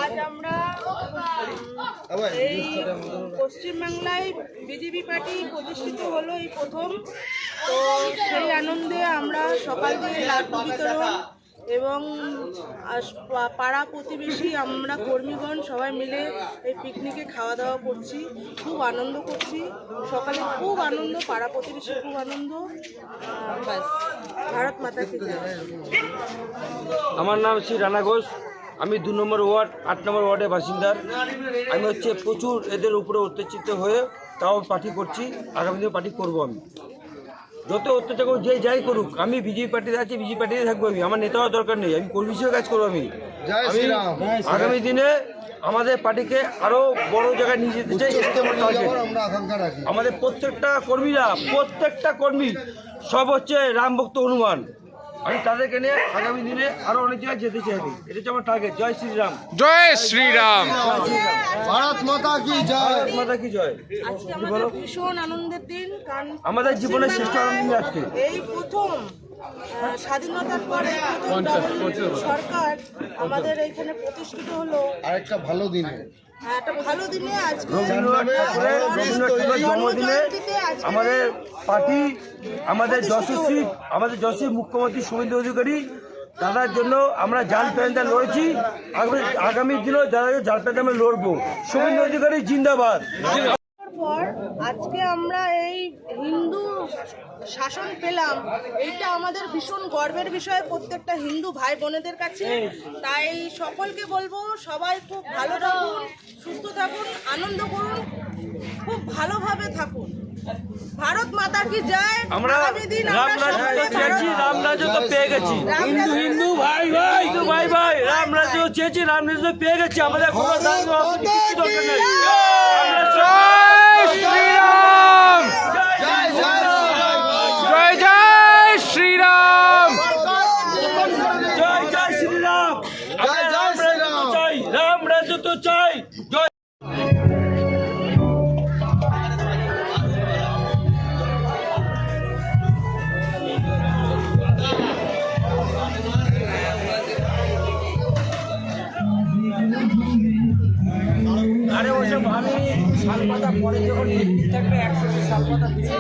আজ আমরা এই পশ্চিমবাংলায় বিজেপি পার্টি প্রতিষ্ঠিত হলো এই প্রথম। তো সেই আনন্দে আমরা সকাল থেকে লাড্ডু বিতরণ এবং পাড়া প্রতিবেশী আমরা কর্মীগণ সবাই মিলে এই পিকনিকে খাওয়া দাওয়া করছি, খুব আনন্দ করছি। সকালে খুব আনন্দ, পাড়া প্রতিবেশী খুব আনন্দ। ব্যাস, ভারত মাতা কি জয়। আমার নাম শ্রী রানা ঘোষ, আমি 2 নম্বর ওয়ার্ড 8 নম্বর ওয়ার্ডের বাসিন্দার। আমি প্রচুর এদের উপরে অত্যাচারিত হয়ে তাও পার্টি করছি, আগামী দিনে পার্টি করবো। আমি যত অত্যাচার করুক, যে যাই করুক, আমি বিজেপি পার্টিতে আছি, বিজেপি পার্টিতে থাকবো। আমার নেতা হওয়ার দরকার নেই, আমি কর্মী হিসেবে কাজ করবো। আমি আগামী দিনে আমাদের পার্টিকে আরো বড় জায়গায় নিয়ে যেতে চাই। আমাদের প্রত্যেকটা কর্মী সব হচ্ছে রাম ভক্ত হনুমান। আমি তাদেরকে নিয়ে আগামী দিনে আরো অনেক জায়গায় যেতে চাই। এটা হচ্ছে আমার টার্গেট। জয় শ্রীরাম, জয় শ্রীরাম, ভারত মাতা কি জয়, ভারত মাতা কি জয়। আজকে আমাদের ভীষণ আনন্দের দিন, কারণ আমাদের জীবনের শ্রেষ্ঠ আনন্দ আজকে। এই প্রথম স্বাধীনতার পরে সরকার আমাদের এইখানে প্রতিষ্ঠিত হলো। আরেকটা ভালো দিনে, একটা ভালো দিনে আজকে জন্মদিনে আমাদের পার্টি, আমাদের যশস্বী মুখ্যমন্ত্রী শুভেন্দু অধিকারী দাদার জন্য আমরা জাল প্যান্ডা লড়েছি। আগামী দিনেও যারা জাল প্যান্ডা আমরা লড়বো। শুভেন্দু অধিকারী জিন্দাবাদ। পর আজকে আমরা এই হিন্দু শাসন পেলাম, এইটা আমাদের ভীষণ গর্বের বিষয় প্রত্যেকটা হিন্দু ভাই বোনেদের কাছে। তাই সকলকে বলবো, সবাই খুব ভালো থাকুন, সুস্থ থাকুন, আনন্দ করুন, খুব ভালোভাবে থাকুন। ভারত মাতা কি জয়। আমরা রামরাজ্য তো পেয়ে গেছি, হিন্দু ভাই ভাই রামরাজ্য চেয়েছি, রামরাজ্য পেয়ে গেছি। আমাদের কোনো দরকার নেই। শ্রীরাম, জয় জয় শ্রীরাম, জয় জয় শ্রীরাম। আমরা রামরাজ্য তো চাই, রামরাজ্য তো চাই। জয়। আরে ওসব আমি শাল পাতা পরে যখন থাকবে 100 শাল পাতা দিয়ে